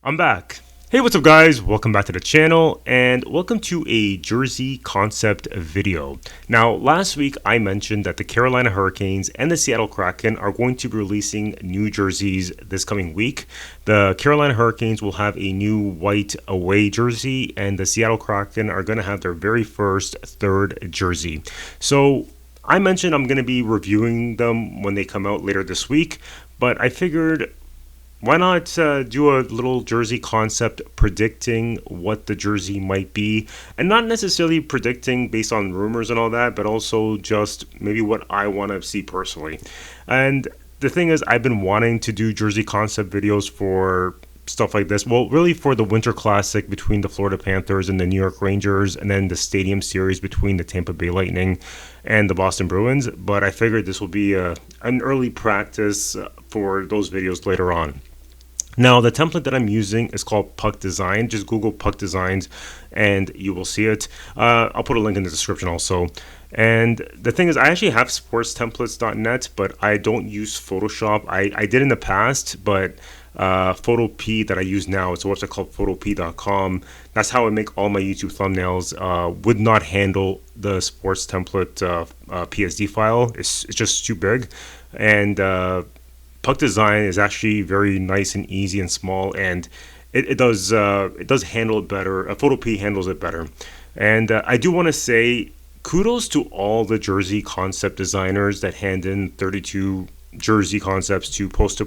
I'm back. Hey, what's up, guys? Welcome back to the channel and welcome to a jersey concept video. Now, last week I mentioned that the Carolina Hurricanes and the Seattle Kraken are going to be releasing new jerseys this coming week. The Carolina Hurricanes will have a new white away jersey, and the Seattle Kraken are going to have their very first third jersey. So, I mentioned I'm going to be reviewing them when they come out later this week, but I figured why not do a little jersey concept predicting what the jersey might be, and not necessarily predicting based on rumors and all that, but also just maybe what I want to see personally. And the thing is, I've been wanting to do jersey concept videos for stuff like this. Well, really for the Winter Classic between the Florida Panthers and the New York Rangers, and then the Stadium Series between the Tampa Bay Lightning and the Boston Bruins. But I figured this will be an early practice for those videos later on. Now, the template that I'm using is called Puck Design. Just Google Puck Designs and you will see it. I'll put a link in the description also. And the thing is, I actually have sportstemplates.net, but I don't use Photoshop. I did in the past, but Photop that I use now, it's a website called photop.com. That's how I make all my YouTube thumbnails. Would not handle the sports template PSD file. It's just too big. And Puck Design is actually very nice and easy and small, and it does handle it better. Photop handles it better, and I do want to say kudos to all the jersey concept designers that hand in 32 jersey concepts to post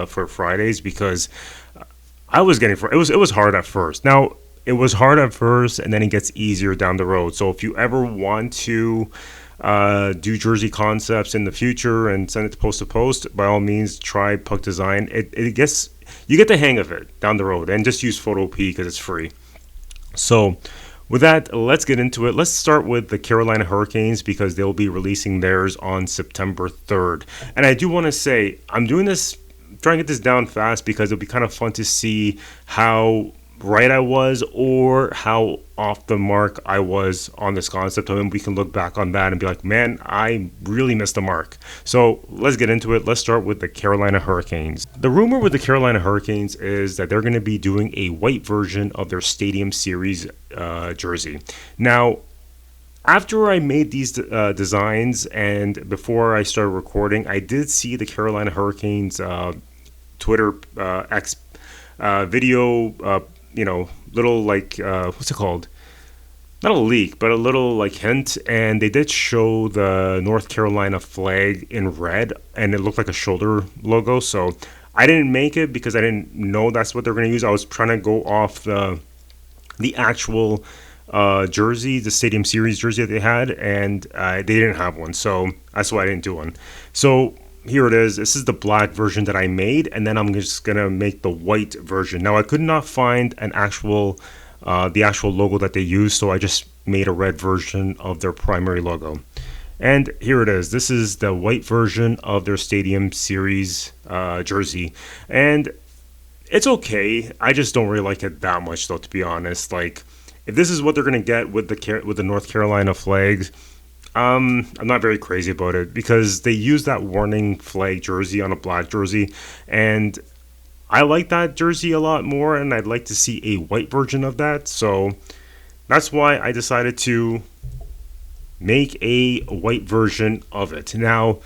for Fridays, because I was getting it was hard at first. Now it was hard at first, and then it gets easier down the road. So if you ever want to do jersey concepts in the future and send it to post, by all means try Puck Design. It gets, you get the hang of it down the road, and just use Photop because it's free. So with that, let's get into it. Let's start with the Carolina Hurricanes, because they'll be releasing theirs on September 3rd. And I do want to say, I'm doing this, trying to get this down fast, because it'll be kind of fun to see how right I was or how off the mark I was on this concept, and we can look back on that and be like, man, I really missed the mark. So let's get into it. Let's start with the Carolina Hurricanes. The rumor with the Carolina Hurricanes is that they're going to be doing a white version of their Stadium Series jersey. Now, after I made these designs and before I started recording, I did see the Carolina Hurricanes Twitter X video, little like, what's it called? Not a leak, but a little like hint. And they did show the North Carolina flag in red, and it looked like a shoulder logo. So I didn't make it because I didn't know that's what they're going to use. I was trying to go off the actual jersey, the Stadium Series jersey that they had, and they didn't have one. So that's why I didn't do one. So here it is. This is the black version that I made, and then I'm just gonna make the white version. Now I could not find an actual the actual logo that they use, so I just made a red version of their primary logo. And here it is. This is the white version of their Stadium Series jersey, and it's okay. I just don't really like it that much, though, to be honest. Like, if this is what they're gonna get with the North Carolina flags, I'm not very crazy about it, because they use that warning flag jersey on a black jersey, and I like that jersey a lot more, and I'd like to see a white version of that. So that's why I decided to make a white version of it. Now,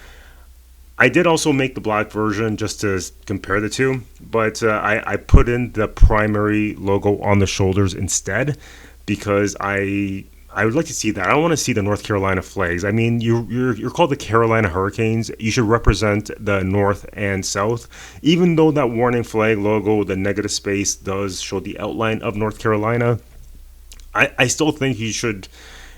I did also make the black version just to compare the two, but I put in the primary logo on the shoulders instead, because I would like to see that. I don't want to see the North Carolina flags. I mean, you're called the Carolina Hurricanes. You should represent the North and South. Even though that warning flag logo, the negative space, does show the outline of North Carolina, I still think you should,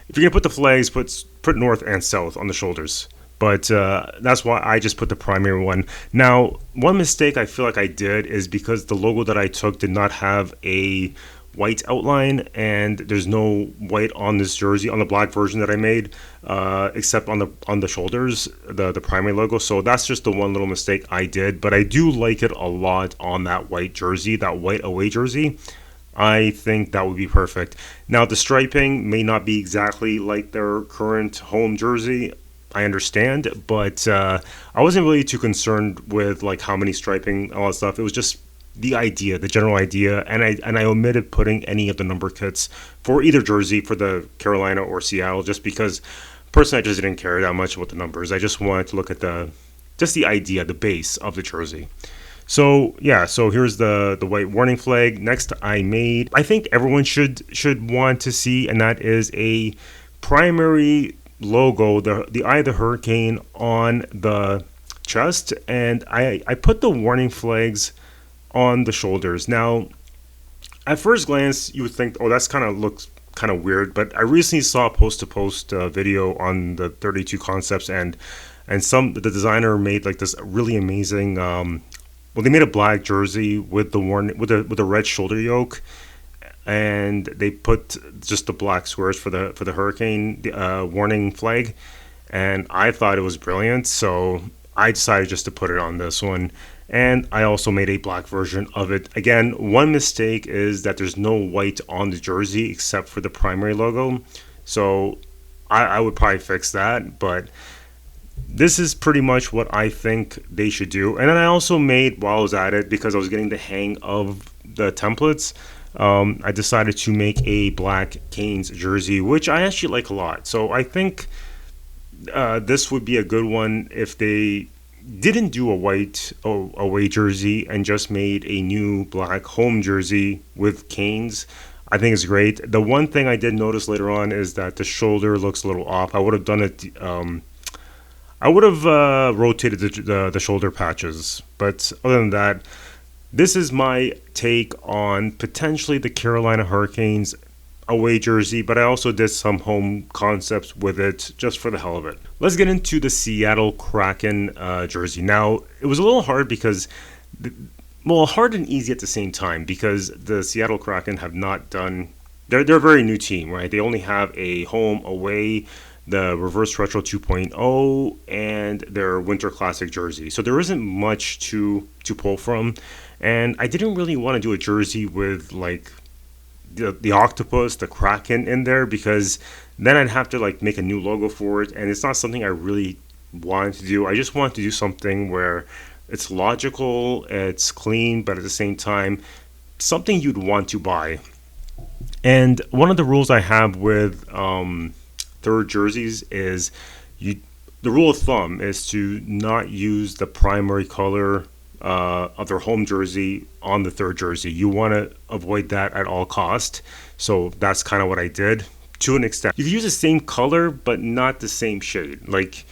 if you're going to put the flags, put North and South on the shoulders. But that's why I just put the primary one. Now, one mistake I feel like I did is because the logo that I took did not have a white outline, and there's no white on this jersey, on the black version that I made, except on the shoulders, the primary logo. So that's just the one little mistake I did, but I do like it a lot on that white jersey, that white away jersey. I think that would be perfect. Now, the striping may not be exactly like their current home jersey, I understand, but I wasn't really too concerned with like how many striping, all that stuff. It was just the idea, the general idea, and I omitted putting any of the number kits for either jersey for the Carolina or Seattle, just because personally I just didn't care that much about the numbers. I just wanted to look at the idea, the base of the jersey. So yeah, so here's the white warning flag. Next, I think everyone should want to see, and that is a primary logo, the eye of the hurricane on the chest, and I put the warning flags on the shoulders. Now, at first glance, you would think, oh, that's kind of looks kind of weird, but I recently saw a post-to-post video on the 32 concepts, and the designer made like this really amazing. Well, they made a black jersey with the red shoulder yoke, and they put just the black squares for the hurricane warning flag, and I thought it was brilliant, so I decided just to put it on this one. And I also made a black version of it. Again, one mistake is that there's no white on the jersey except for the primary logo, so I would probably fix that, but this is pretty much what I think they should do. And then I also made, while I was at it, because I was getting the hang of the templates, I decided to make a black Canes jersey, which I actually like a lot. So I think this would be a good one if they didn't do a white away jersey and just made a new black home jersey with Canes. I think it's great. The one thing I did notice later on is that the shoulder looks a little off. I would have done it. I would have rotated the shoulder patches, but other than that, this is my take on potentially the Carolina Hurricanes away jersey, but I also did some home concepts with it just for the hell of it. Let's get into the Seattle Kraken jersey. Now, it was a little hard because, hard and easy at the same time, because the Seattle Kraken have not done, they're a very new team, right? They only have a home away, the Reverse Retro 2.0, and their Winter Classic jersey. So there isn't much to pull from, and I didn't really want to do a jersey with like the octopus, the Kraken in there, because then I'd have to like make a new logo for it, and it's not something I really wanted to do. I just wanted to do something where it's logical, it's clean, but at the same time, something you'd want to buy. And one of the rules I have with third jerseys is the rule of thumb is to not use the primary color of their home jersey on the third jersey. You want to avoid that at all cost. So that's kind of what I did to an extent. You can use the same color, but not the same shade. Like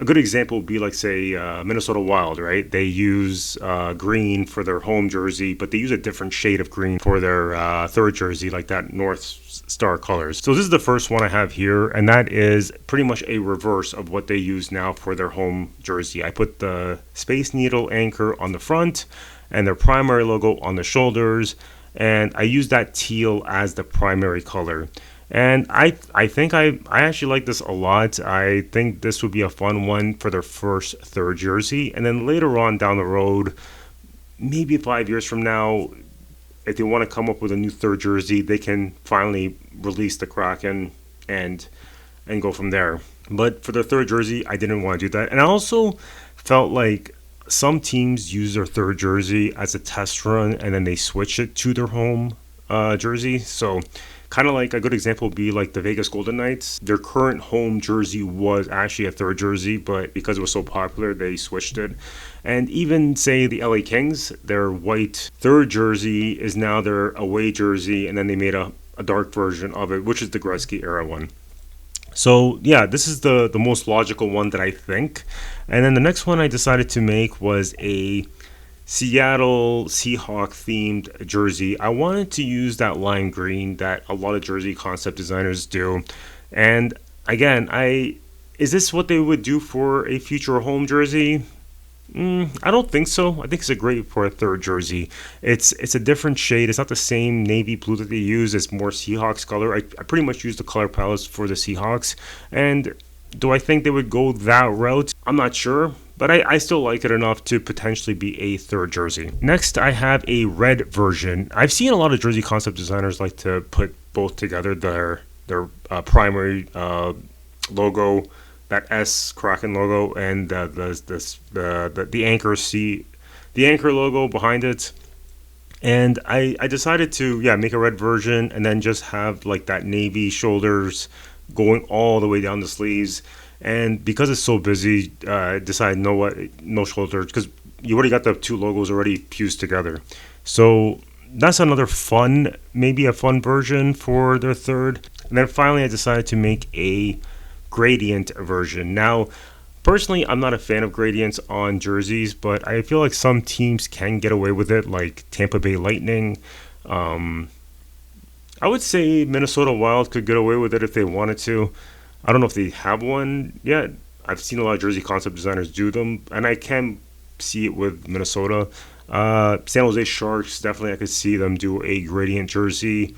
a good example would be like, say, Minnesota Wild, right? They use green for their home jersey, but they use a different shade of green for their third jersey, like that North Star colors. So this is the first one I have here, and that is pretty much a reverse of what they use now for their home jersey. I put the Space Needle anchor on the front and their primary logo on the shoulders, and I use that teal as the primary color. And I think I actually like this a lot. I think this would be a fun one for their first third jersey. And then later on down the road, maybe 5 years from now, if they want to come up with a new third jersey, they can finally release the Kraken and go from there. But for their third jersey, I didn't want to do that. And I also felt like some teams use their third jersey as a test run and then they switch it to their home jersey. So kind of like a good example would be like the Vegas Golden Knights. Their current home jersey was actually a third jersey, but because it was so popular, they switched it. And even say the LA Kings, their white third jersey is now their away jersey, and then they made a dark version of it, which is the Gretzky era one. So yeah, this is the most logical one that I think. And then the next one I decided to make was a Seattle Seahawk themed jersey. I wanted to use that lime green that a lot of jersey concept designers do. And again, is this what they would do for a future home jersey? I don't think so. I think it's a great for a third jersey. It's a different shade. It's not the same navy blue that they use. It's more Seahawks color. I pretty much use the color palettes for the Seahawks. And do I think they would go that route? I'm not sure. But I still like it enough to potentially be a third jersey. Next, I have a red version. I've seen a lot of jersey concept designers like to put both together, their primary logo, that S Kraken logo, and the anchor logo behind it. And I decided to, yeah, make a red version and then just have like that navy shoulders going all the way down the sleeves. And because it's so busy, I decided, no, what, no shoulders, because you already got the two logos already fused together. So that's another fun, maybe a fun version for their third. And then finally, I decided to make a gradient version. Now, personally, I'm not a fan of gradients on jerseys, but I feel like some teams can get away with it, like Tampa Bay Lightning. Um, I would say Minnesota Wild could get away with it if they wanted to. I don't know if they have one yet. I've seen a lot of jersey concept designers do them, and I can see it with Minnesota. San Jose Sharks, definitely, I could see them do a gradient jersey.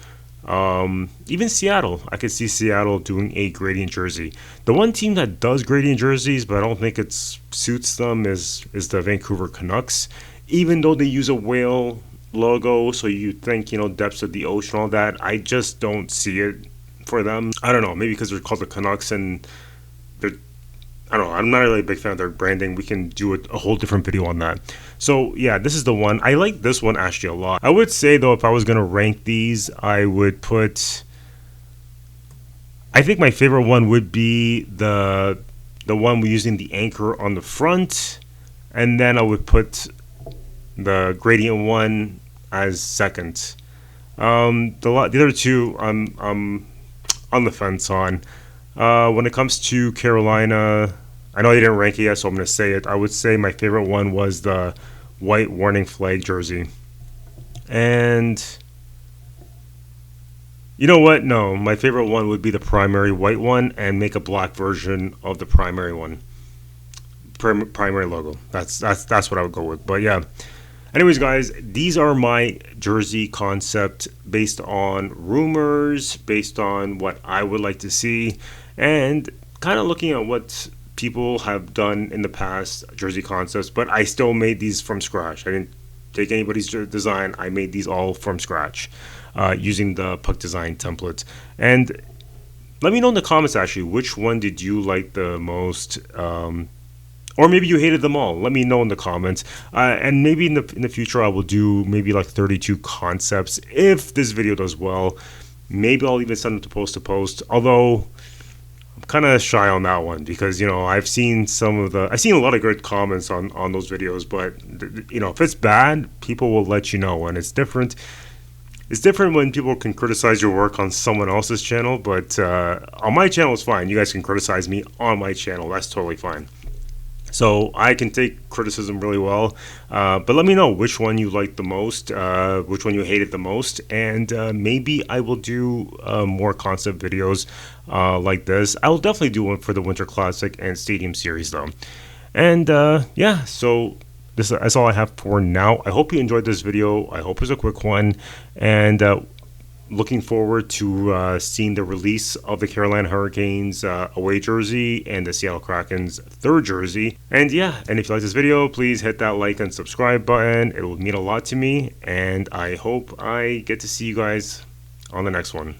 Even Seattle, I could see Seattle doing a gradient jersey. The one team that does gradient jerseys, but I don't think it suits them, is the Vancouver Canucks. Even though they use a whale logo, so you think, depths of the ocean, all that, I just don't see it for them. I don't know, maybe because they're called the Canucks and they're, I don't know. I'm not really a big fan of their branding. We can do a whole different video on that. So yeah, this is the one. I like this one actually a lot. I would say though, if I was gonna rank these, I would put. I think my favorite one would be the one using the anchor on the front, and then I would put the gradient one as second. The other two, I'm on the fence on. When it comes to Carolina, I know they didn't rank it yet, so I'm going to say it. I would say my favorite one was the white warning flag jersey. And you know what? No, my favorite one would be the primary white one and make a black version of the primary one. Primary logo. That's what I would go with. But yeah. Anyways, guys, these are my jersey concept based on rumors, based on what I would like to see, and kind of looking at what people have done in the past, jersey concepts. But I still made these from scratch. I didn't take anybody's design. I made these all from scratch using the Puck Design template. And let me know in the comments, actually, which one did you like the most? Or maybe you hated them all. Let me know in the comments. And maybe in the future, I will do maybe like 32 concepts. If this video does well, maybe I'll even send them to post. Although I'm kind of shy on that one because, I've seen I've seen a lot of great comments on those videos. But, if it's bad, people will let you know. And it's different. It's different when people can criticize your work on someone else's channel. But on my channel, it's fine. You guys can criticize me on my channel. That's totally fine. So I can take criticism really well, but let me know which one you liked the most, which one you hated the most, and maybe I will do more concept videos like this. I will definitely do one for the Winter Classic and Stadium Series though. And yeah, so that's all I have for now. I hope you enjoyed this video. I hope it's a quick one, and looking forward to seeing the release of the Carolina Hurricanes away jersey and the Seattle Kraken's third jersey. And yeah, and if you like this video, please hit that like and subscribe button. It will mean a lot to me, and I hope I get to see you guys on the next one.